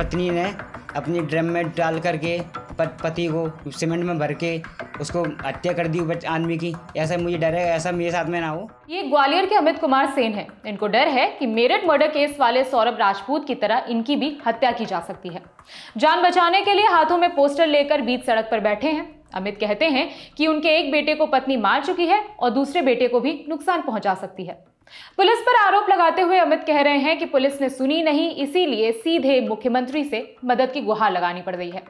पत्नी ने अपनी ड्रम में डाल करके पति को सीमेंट में भर के उसको हत्या कर दी आदमी की। ऐसा मुझे डर है, ऐसा मेरे साथ में ना हो। ये ग्वालियर के अमित कुमार सेन हैं। इनको डर है कि मेरठ मर्डर केस वाले सौरभ राजपूत की तरह इनकी भी हत्या की जा सकती है। जान बचाने के लिए हाथों में पोस्टर लेकर बीच सड़क पर बैठे हैं। अमित कहते हैं कि उनके एक बेटे को पत्नी मार चुकी है और दूसरे बेटे को भी नुकसान पहुंचा सकती है। पुलिस पर आरोप लगाते हुए अमित कह रहे हैं कि पुलिस ने सुनी नहीं, इसीलिए सीधे मुख्यमंत्री से मदद की गुहार लगानी पड़ गई है।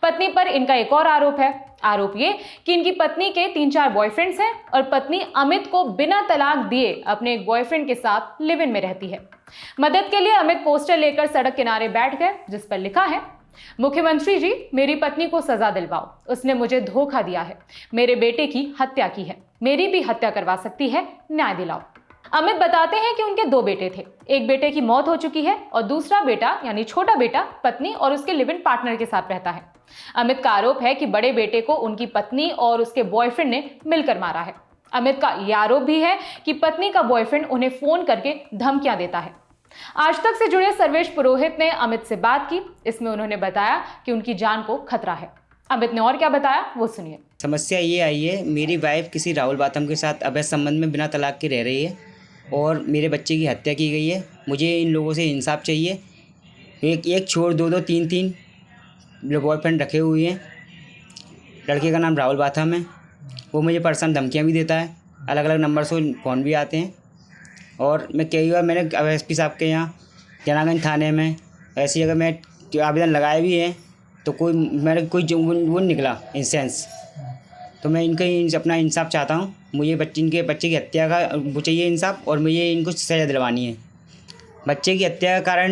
पत्नी पर इनका एक और आरोप है। आरोप ये कि इनकी पत्नी के 3-4 बॉयफ्रेंड्स हैं और पत्नी अमित को बिना तलाक दिए अपने एक बॉयफ्रेंड के साथ लिव इन में रहती है। मदद के लिए अमित पोस्टर लेकर सड़क किनारे बैठ गए, जिस पर लिखा है, मुख्यमंत्री जी, मेरी पत्नी को सजा दिलवाओ, उसने मुझे धोखा दिया है, मेरे बेटे की हत्या की है, मेरी भी हत्या करवा सकती है, न्याय दिलाओ। अमित बताते हैं कि उनके 2 बेटे थे। एक बेटे की मौत हो चुकी है और दूसरा बेटा यानी छोटा बेटा पत्नी और उसके लिव इन पार्टनर के साथ रहता है। अमित का आरोप है कि बड़े बेटे को उनकी पत्नी और उसके बॉयफ्रेंड ने मिलकर मारा है। अमित का यह आरोप भी है कि पत्नी का बॉयफ्रेंड उन्हें फोन करके धमकियां देता है। आज तक से जुड़े सर्वेश पुरोहित ने अमित से बात की। इसमें उन्होंने बताया कि उनकी जान को खतरा है। अमित ने और क्या बताया वो सुनिए। समस्या ये आई है, मेरी वाइफ किसी राहुल बाथम के साथ अवैध संबंध में बिना तलाक के रह रही है और मेरे बच्चे की हत्या की गई है। मुझे इन लोगों से इंसाफ चाहिए। एक छोड़ 2-2 3-3 बॉयफ्रेंड रखे हुए हैं। लड़के का नाम राहुल बाथम है। वो मुझे पर्सनल धमकियां भी देता है, अलग अलग नंबर से फ़ोन भी आते हैं। और मैं कई बार मैंने एसपी साहब के यहाँ जनागंज थाने में ऐसी जगह मैं आवेदन लगाए भी हैं, तो कोई वो निकला इंसेंस। तो मैं इनका अपना इंसाफ चाहता हूँ। मुझे इनके बच्चे की हत्या का वो चाहिए इंसाफ, और मुझे इनको सज़ा दिलवानी है। बच्चे की हत्या का कारण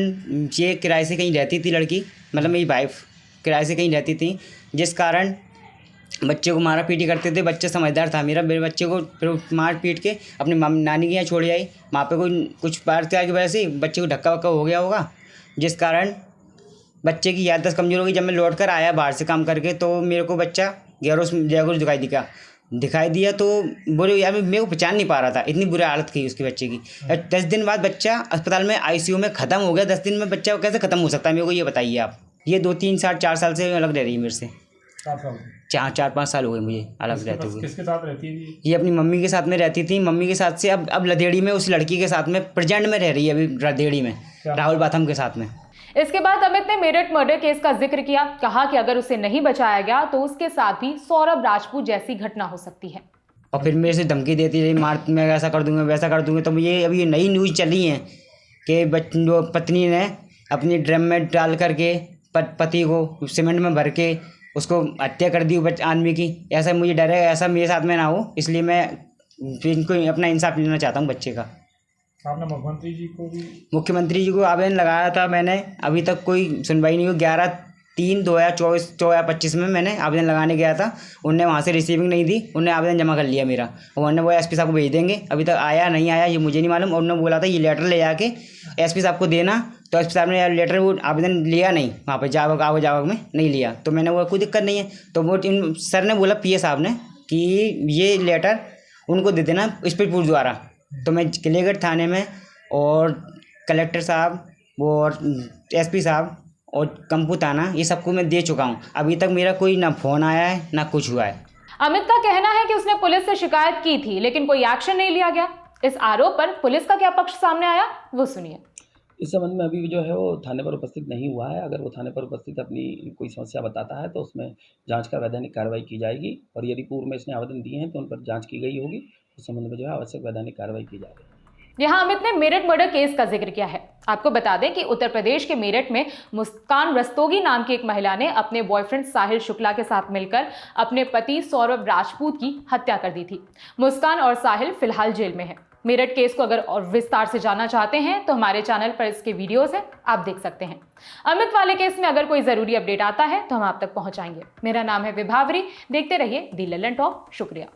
ये किराए से कहीं रहती थी लड़की, मतलब मेरी वाइफ किराए से कहीं रहती थी, जिस कारण बच्चे को मारा पीटी करते थे। बच्चा समझदार था मेरे बच्चे को फिर मार पीट के अपनी नानी के यहाँ छोड़ आई। वहाँ पे कुछ बार त्याग की वजह से बच्चे को धक्का वक्का हो गया होगा, जिस कारण बच्चे की याददाश्त कमज़ोर हो गई। जब मैं लौट कर आया बाहर से काम करके, तो मेरे को बच्चा जयगुरु दिखाई दिया। तो बोले यार, मेरे को पहचान नहीं पा रहा था, इतनी बुरी हालत थी उसके बच्चे की। 10 दिन बाद बच्चा अस्पताल में ICU में ख़त्म हो गया। 10 दिन में बच्चा कैसे ख़त्म हो सकता है, मेरे को ये बताइए आप। ये 2-3-4 साल से अलग रह रही है मेरे से। 4-5 साल हो गए मुझे अलग रहते हुए। किसके साथ रहती है ये अपनी मम्मी के साथ में रहती थी। मम्मी के साथ से अब लदेड़ी में उस लड़की के साथ में प्रेजेंट में रह रही है, अभी लदेड़ी में राहुल बाथम के साथ में। इसके बाद अमित ने मेरठ मर्डर केस का जिक्र किया। कहा कि अगर उसे नहीं बचाया गया तो उसके साथ भी सौरभ राजपूत जैसी घटना हो सकती है। और फिर मेरे से धमकी देती रही, मैं ऐसा कर दूंगा वैसा कर दूंगा। तो ये अभी नई न्यूज़ चली है कि पत्नी ने अपनी ड्रम में डाल करके पति को सीमेंट में भर के उसको हत्या कर दी आदमी की। ऐसा मुझे डर है, ऐसा मेरे साथ में ना हो, इसलिए मैं इनको अपना इंसाफ लेना चाहता हूँ बच्चे का। आपने मुख्यमंत्री जी को आवेदन लगाया था मैंने, अभी तक कोई सुनवाई नहीं हुई। 11/3/2024-25 में मैंने आवेदन लगाने गया था। उनने वहाँ से रिसीविंग नहीं दी, उन्होंने आवेदन जमा कर लिया मेरा। उन्होंने वो SP साहब को भेज देंगे, अभी तक आया नहीं आया ये मुझे नहीं मालूम। और उन्होंने बोला था ये लेटर ले जाके SP साहब को देना, तो SP साहब ने लेटर वो आवेदन लिया नहीं, वहाँ पर जावक में नहीं लिया। तो मैंने वो कोई दिक्कत नहीं है। तो वो सर ने बोला PA साहब ने कि ये लेटर उनको दे देना स्पीड पोस्ट द्वारा। तो मैं किलेगढ़ थाने में और कलेक्टर साहब और SP साहब और कंपू थाना, ये सबको मैं दे चुका हूँ। अभी तक मेरा कोई ना फ़ोन आया है ना कुछ हुआ है। अमित का कहना है कि उसने पुलिस से शिकायत की थी, लेकिन कोई एक्शन नहीं लिया गया। इस आरोप पर पुलिस का क्या पक्ष सामने आया वो सुनिए। इस संबंध में अभी जो है वो थाने पर उपस्थित नहीं हुआ है। अगर वो थाने पर उपस्थित अपनी कोई समस्या बताता है तो उसमें जांच कर वैधानिक कार्रवाई की जाएगी, और यदि पूर्व में इसने आवेदन दिए हैं तो उन पर जांच की गई होगी। उस संबंध में जो है आवश्यक वैधानिक कार्रवाई की जाएगी। यहाँ अमित ने मेरठ मर्डर केस का जिक्र किया है। आपको बता दें कि उत्तर प्रदेश के मेरठ में मुस्कान रस्तोगी नाम की एक महिला ने अपने बॉयफ्रेंड साहिल शुक्ला के साथ मिलकर अपने पति सौरभ राजपूत की हत्या कर दी थी। मुस्कान और साहिल फिलहाल जेल में है। मेरठ केस को अगर और विस्तार से जानना चाहते हैं तो हमारे चैनल पर इसके वीडियोस हैं, आप देख सकते हैं। अमित वाले केस में अगर कोई जरूरी अपडेट आता है तो हम आप तक पहुंचाएंगे। मेरा नाम है विभावरी। देखते रहिए दी लल्लन टॉप। शुक्रिया।